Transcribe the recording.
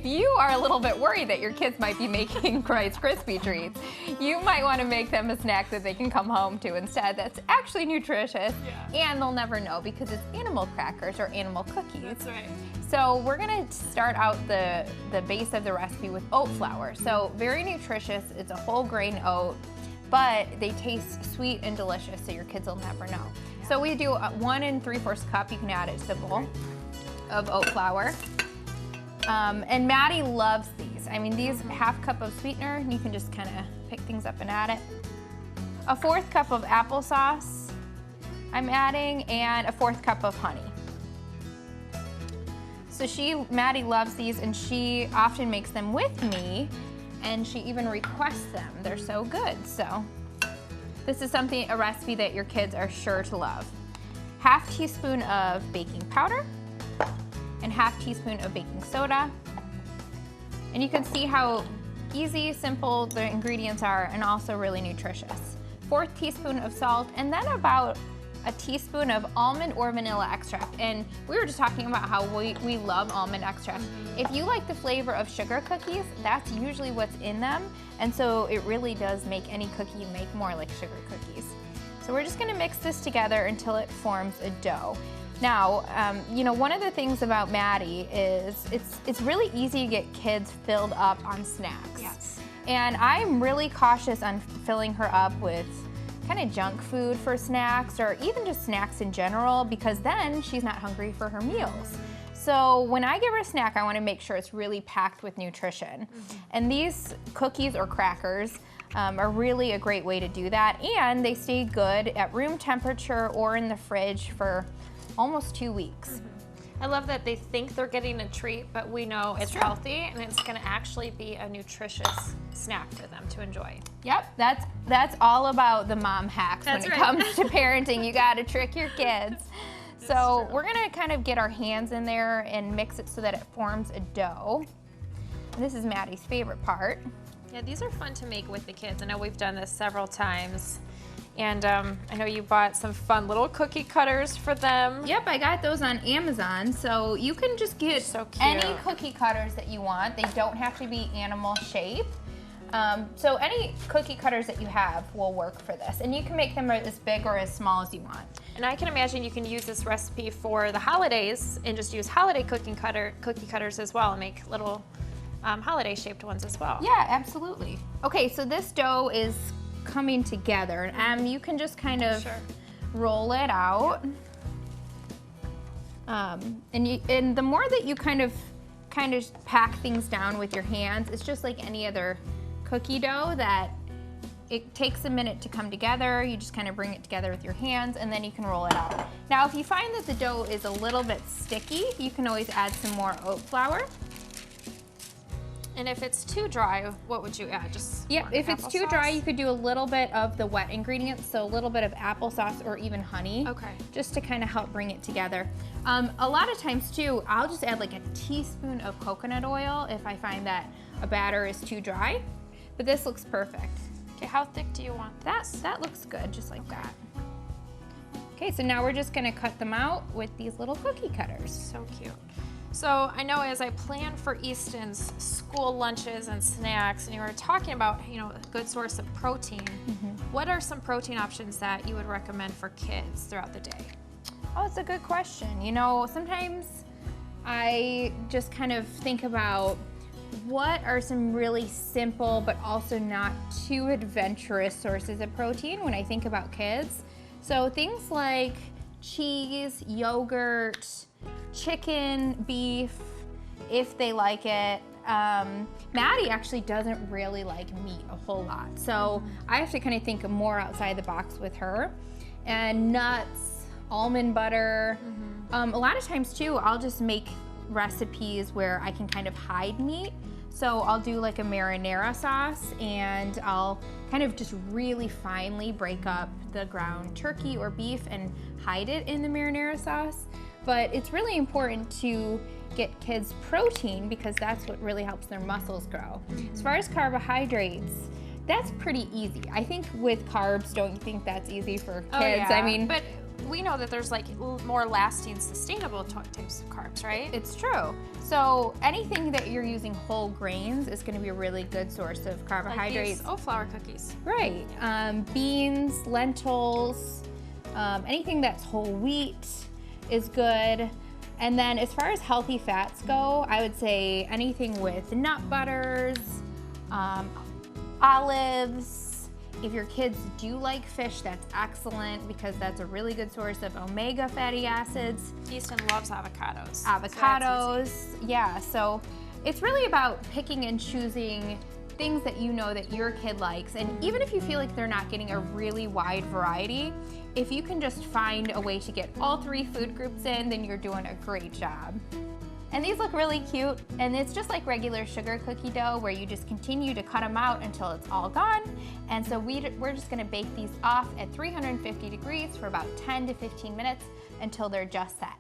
if you are a little bit worried that your kids might be making Rice Krispie treats, you might want to make them a snack that they can come home to instead that's actually nutritious, and they'll never know because it's animal crackers or animal cookies. That's right. So we're gonna start out the base of the recipe with oat flour. So very nutritious, it's a whole grain oat, but they taste sweet and delicious, so your kids will never know. So we do 1 3/4 cup, you can add it to the bowl, of oat flour. And Maddie loves these. I mean, these 1/2 cup of sweetener, and you can just kind of pick things up and add it. 1/4 cup of applesauce I'm adding, and 1/4 cup of honey. So Maddie loves these, and she often makes them with me, and she even requests them. They're so good. So this is a recipe that your kids are sure to love. 1/2 teaspoon of baking powder and 1/2 teaspoon of baking soda. And you can see how easy, simple the ingredients are, and also really nutritious. 1/4 teaspoon of salt, and then about a teaspoon of almond or vanilla extract. And we were just talking about how we love almond extract. If you like the flavor of sugar cookies, that's usually what's in them. And so it really does make any cookie you make more like sugar cookies. So we're just gonna mix this together until it forms a dough. Now, you know, one of the things about Maddie is it's really easy to get kids filled up on snacks. Yes. And I'm really cautious on filling her up with kind of junk food for snacks, or even just snacks in general, because then she's not hungry for her meals. So when I give her a snack, I want to make sure it's really packed with nutrition. And these cookies or crackers are really a great way to do that, and they stay good at room temperature or in the fridge for almost 2 weeks. I love that they think they're getting a treat, but we know it's healthy, and it's gonna actually be a nutritious snack for them to enjoy. Yep, that's all about the mom hacks when it comes to parenting. You gotta trick your kids. So we're gonna kind of get our hands in there and mix it so that it forms a dough. And this is Maddie's favorite part. Yeah, these are fun to make with the kids. I know we've done this several times. And I know you bought some fun little cookie cutters for them. Yep, I got those on Amazon. So you can just get any cookie cutters that you want. They don't have to be animal shaped. So any cookie cutters that you have will work for this. And you can make them as big or as small as you want. And I can imagine you can use this recipe for the holidays and just use holiday cookie cutters as well, and make little holiday shaped ones as well. Yeah, absolutely. Okay, so this dough is coming together, and you can just kind of roll it out. And the more that you kind of pack things down with your hands, it's just like any other cookie dough that it takes a minute to come together. You just kind of bring it together with your hands, and then you can roll it out. Now, if you find that the dough is a little bit sticky, you can always add some more oat flour. And if it's too dry, what would you add? If it's too dry, you could do a little bit of the wet ingredients, so a little bit of applesauce or even honey. Okay. Just to kind of help bring it together. A lot of times too, I'll just add like a teaspoon of coconut oil if I find that a batter is too dry. But this looks perfect. Okay, how thick do you want this? That looks good, just like that. Okay, so now we're just gonna cut them out with these little cookie cutters. So cute. So I know as I plan for Easton's school lunches and snacks, and you were talking about, you know, a good source of protein, what are some protein options that you would recommend for kids throughout the day? Oh, it's a good question. You know, sometimes I just kind of think about what are some really simple but also not too adventurous sources of protein when I think about kids. So things like cheese, yogurt, chicken, beef, if they like it. Maddie actually doesn't really like meat a whole lot, so I have to kind of think more outside the box with her. And nuts, almond butter. A lot of times too, I'll just make recipes where I can kind of hide meat. So I'll do like a marinara sauce, and I'll kind of just really finely break up the ground turkey or beef and hide it in the marinara sauce. But it's really important to get kids protein because that's what really helps their muscles grow. As far as carbohydrates, that's pretty easy. I think with carbs, don't you think that's easy for kids? Oh, yeah. I mean, but we know that there's like more lasting, sustainable types of carbs, right? It's true. So anything that you're using whole grains is going to be a really good source of carbohydrates. Like these oat flour cookies. Right. Beans, lentils, anything that's whole wheat is good. And then as far as healthy fats go, I would say anything with nut butters, olives. If your kids do like fish, that's excellent because that's a really good source of omega fatty acids. Easton loves avocados. Avocados, So yeah. So it's really about picking and choosing things that you know that your kid likes. And even if you feel like they're not getting a really wide variety, if you can just find a way to get all 3 food groups in, then you're doing a great job. And these look really cute, and it's just like regular sugar cookie dough where you just continue to cut them out until it's all gone. And so we're just gonna bake these off at 350 degrees for about 10 to 15 minutes until they're just set.